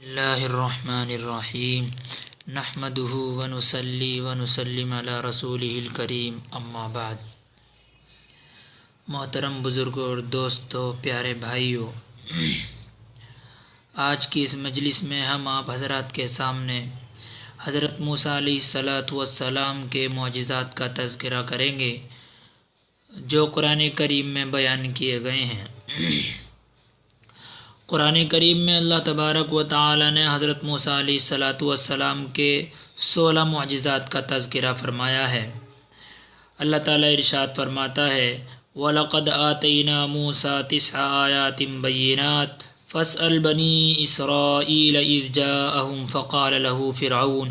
اللہ الرحمن الرحیم نحمدہ ونصلی ونسلم علی رسولہ الکریم اما بعد۔ محترم بزرگوں اور دوستوں، پیارے بھائیوں، آج کی اس مجلس میں ہم آپ حضرات کے سامنے حضرت موسیٰ علیہ السلام کے معجزات کا تذکرہ کریں گے جو قرآن کریم میں بیان کیے گئے ہیں۔ قرآن کریم میں اللہ تبارک و تعالی نے حضرت موسیٰ علیہ السلام کے 16 معجزات کا تذکرہ فرمایا ہے۔ اللہ تعالی ارشاد فرماتا ہے وَلَقَدْ آتَيْنَا مُوسَىٰ 9 آيَاتٍ بَيِّنَاتٍ فَاسْأَلْ بَنِي إِسْرَائِيلَ إِذْ جَاءَهُمْ فَقَالَ لَهُ فِرْعَوْنُ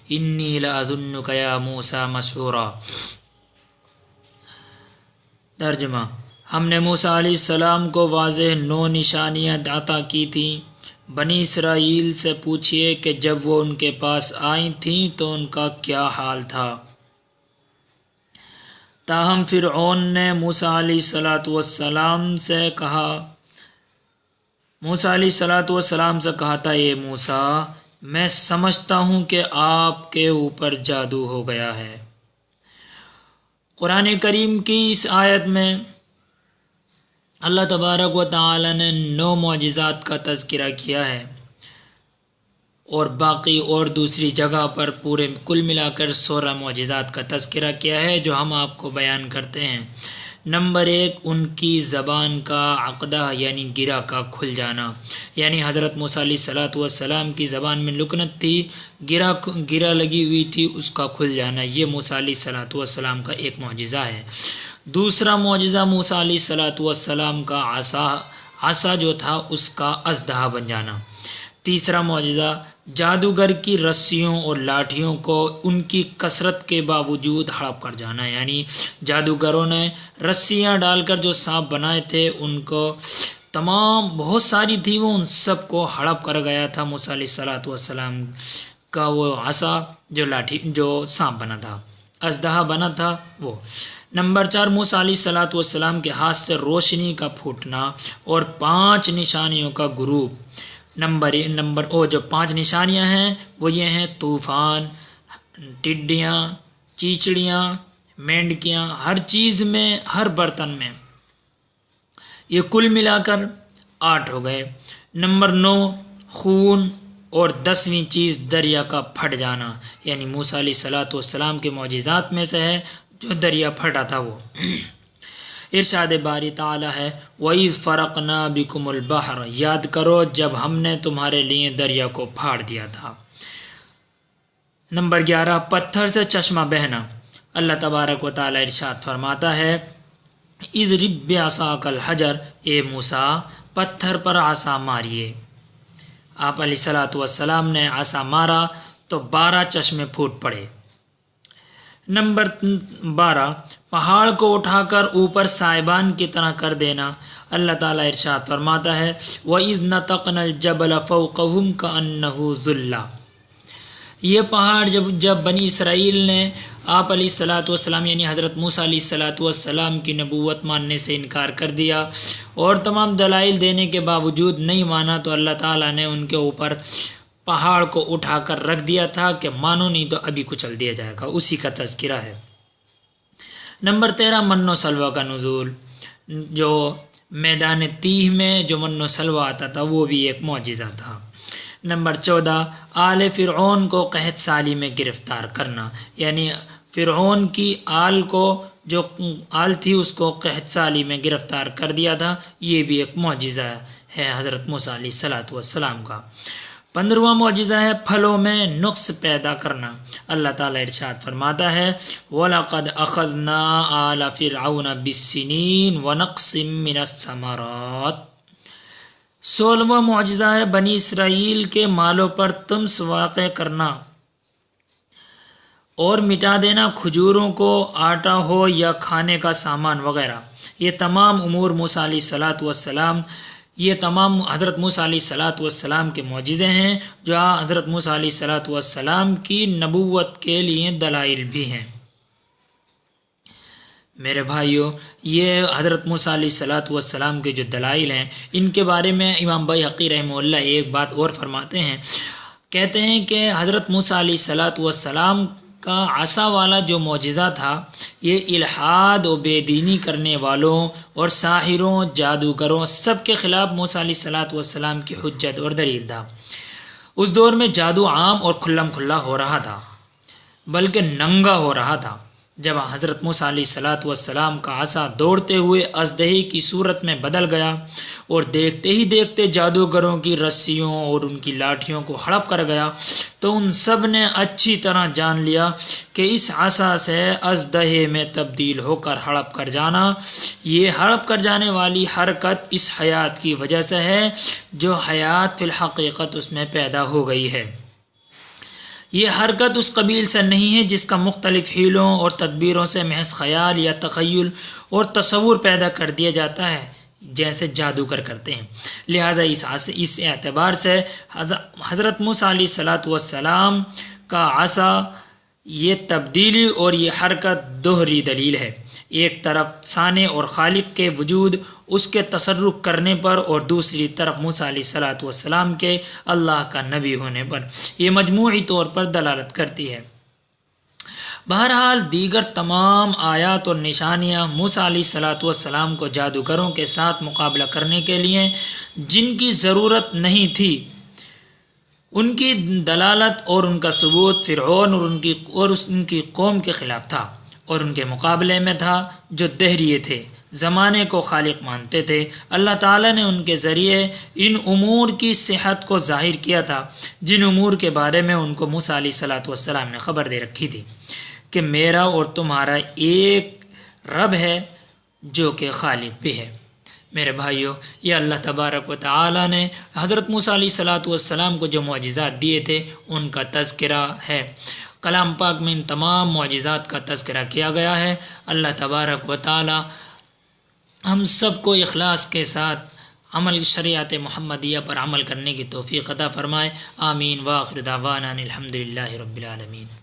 إِنِّي لَأَظُنُّكَ يَا مُوسَىٰ مَسْحُورًا۔ ترجمہ: ہم نے موسیٰ علیہ السلام کو واضح 9 نشانیاں عطا کی تھیں۔ بنی اسرائیل سے پوچھئے کہ جب وہ ان کے پاس آئی تھیں تو ان کا کیا حال تھا۔ تاہم فرعون نے موسیٰ علیہ السلام سے کہا تھا اے موسیٰ، میں سمجھتا ہوں کہ آپ کے اوپر جادو ہو گیا ہے۔ قرآن کریم کی اس آیت میں اللہ تبارک و تعالی نے 9 معجزات کا تذکرہ کیا ہے اور باقی اور دوسری جگہ پر پورے کل ملا کر 16 معجزات کا تذکرہ کیا ہے جو ہم آپ کو بیان کرتے ہیں۔ نمبر 1، ان کی زبان کا عقدہ یعنی گرہ کا کھل جانا، یعنی حضرت موسیٰ علیہ السلام کی زبان میں لکنت تھی، گرہ لگی ہوئی تھی، اس کا کھل جانا، یہ موسیٰ علیہ السلام کا ایک معجزہ ہے۔ دوسرا معجزہ موسیٰ علیہ السلام کا عصا جو تھا اس کا اژدہا بن جانا۔ تیسرا معجزہ جادوگر کی رسیوں اور لاٹھیوں کو ان کی کثرت کے باوجود ہڑپ کر جانا، یعنی جادوگروں نے رسیاں ڈال کر جو سانپ بنائے تھے ان کو تمام بہت ساری تھی، وہ ان سب کو ہڑپ کر گیا تھا موسیٰ علیہ السلام کا وہ عصا جو سانپ بنا تھا، اژدہا بنا تھا وہ۔ نمبر 4، موسیٰ علیہ السلام کے ہاتھ سے روشنی کا پھوٹنا اور 5 نشانیوں کا غروب۔ جو 5 نشانیاں ہیں وہ یہ ہیں: طوفان، ٹڈیاں، چیچڑیاں، مینڈکیاں، ہر چیز میں، ہر برتن میں، یہ کل ملا کر 8 ہو گئے۔ نمبر 9، خون، اور 10ویں چیز دریا کا پھٹ جانا، یعنی موسیٰ علیہ السلام کے معجزات میں سے ہے جو دریا پھٹا تھا وہ۔ ارشاد باری تعالی ہے وَإِذْ فَرَقْنَا بِكُمُ الْبَحْرَ، یاد کرو جب ہم نے تمہارے لیے دریا کو پھاڑ دیا تھا۔ نمبر 11، پتھر سے چشمہ بہنا۔ اللہ تبارک و تعالی ارشاد فرماتا ہے اضرب بعصاک الحجر، اے موسیٰ پتھر پر عصا ماریے۔ آپ علیہ السلام نے عصا مارا تو 12 چشمے پھوٹ پڑے۔ نمبر 12، پہاڑ کو اٹھا کر اوپر سائبان کی طرح کر دینا۔ اللہ تعالیٰ ارشاد فرماتا ہے وَإِذْ نَتَقْنَا الْجَبَلَ فَوْقَهُمْ كَأَنَّهُ ظُلَّةٌ، یہ پہاڑ جب بنی اسرائیل نے آپ علیہ السلام یعنی حضرت موسیٰ علیہ السلام کی نبوت ماننے سے انکار کر دیا اور تمام دلائل دینے کے باوجود نہیں مانا تو اللہ تعالیٰ نے ان کے اوپر پہاڑ کو اٹھا کر رکھ دیا تھا کہ مانو نہیں تو ابھی کچل دیا جائے گا، اسی کا تذکرہ ہے۔ نمبر 13، من و سلویٰ کا نزول، جو میدان تیہ میں جو من و سلویٰ آتا تھا وہ بھی ایک معجزہ تھا۔ نمبر 14، آل فرعون کو قحط سالی میں گرفتار کرنا، یعنی فرعون کی آل کو جو آل تھی اس کو قحط سالی میں گرفتار کر دیا تھا، یہ بھی ایک معجزہ ہے حضرت موسیٰ علیہ السلام کا۔ 15واں معجزہ ہے پھلوں میں نقص پیدا کرنا۔ اللہ تعالیٰ ارشاد فرماتا ہے وَلَقَدْ أَخَذْنَا آلَ فِرْعَوْنَ بِالسِّنِينَ وَنَقْصٍ مِّنَ الثَّمَرَاتِ۔ 16واں معجزہ ہے بنی اسرائیل کے مالوں پر طمس واقع کرنا اور مٹا دینا، کھجوروں کو، آٹا ہو یا کھانے کا سامان وغیرہ۔ یہ تمام امور موسیٰ علیہ السلام یہ تمام حضرت موسیٰ علیہ السلام کے معجزے ہیں جو حضرت موسیٰ علیہ السلام کی نبوت کے لیے دلائل بھی ہیں۔ میرے بھائیوں، یہ حضرت موسیٰ علیہ السلام کے جو دلائل ہیں، ان کے بارے میں امام بہقی رحمہ اللہ ایک بات اور فرماتے ہیں، کہتے ہیں کہ حضرت موسیٰ علیہ السلام کا عصا والا جو معجزہ تھا، یہ الحاد و بے دینی کرنے والوں اور ساحروں، جادوگروں سب کے خلاف موسیٰ علیہ السلام کی حجت اور دلیل تھا۔ اس دور میں جادو عام اور کھلم کھلا ہو رہا تھا، بلکہ ننگا ہو رہا تھا۔ جب حضرت موسیٰ علیہ السلام کا عصا دوڑتے ہوئے اژدہے کی صورت میں بدل گیا اور دیکھتے ہی دیکھتے جادوگروں کی رسیوں اور ان کی لاٹھیوں کو ہڑپ کر گیا، تو ان سب نے اچھی طرح جان لیا کہ اس عصا سے اژدہے میں تبدیل ہو کر ہڑپ کر جانا، یہ ہڑپ کر جانے والی حرکت اس حیات کی وجہ سے ہے جو حیات فی الحقیقت اس میں پیدا ہو گئی ہے۔ یہ حرکت اس قبیل سے نہیں ہے جس کا مختلف حیلوں اور تدبیروں سے محض خیال یا تخیل اور تصور پیدا کر دیا جاتا ہے، جیسے جادوگر کرتے ہیں۔ لہذا اس اعتبار سے حضرت موسیٰ علیہ السلام کا عصا یہ تبدیلی اور یہ حرکت دوہری دلیل ہے، ایک طرف صانع اور خالق کے وجود، اس کے تصرف کرنے پر، اور دوسری طرف موسیٰ علیہ السلام کے اللہ کا نبی ہونے پر، یہ مجموعی طور پر دلالت کرتی ہے۔ بہرحال دیگر تمام آیات اور نشانیاں موسیٰ علیہ السلام کو جادوگروں کے ساتھ مقابلہ کرنے کے لیے جن کی ضرورت نہیں تھی، ان کی دلالت اور ان کا ثبوت فرعون اور ان کی قوم کے خلاف تھا، اور ان کے مقابلے میں تھا جو دہریے تھے، زمانے کو خالق مانتے تھے۔ اللہ تعالیٰ نے ان کے ذریعے ان امور کی صحت کو ظاہر کیا تھا جن امور کے بارے میں ان کو موسیٰ علیہ السلام نے خبر دے رکھی تھی کہ میرا اور تمہارا ایک رب ہے جو کہ خالق بھی ہے۔ میرے بھائیوں، یہ اللہ تبارک و تعالیٰ نے حضرت موسیٰ علیہ السلام کو جو معجزات دیے تھے ان کا تذکرہ ہے۔ کلام پاک میں ان تمام معجزات کا تذکرہ کیا گیا ہے۔ اللہ تبارک و تعالیٰ ہم سب کو اخلاص کے ساتھ عمل شریعت محمدیہ پر عمل کرنے کی توفیق عطا فرمائے۔ آمین۔ وآخر دعوانا الحمدللہ رب العالمین۔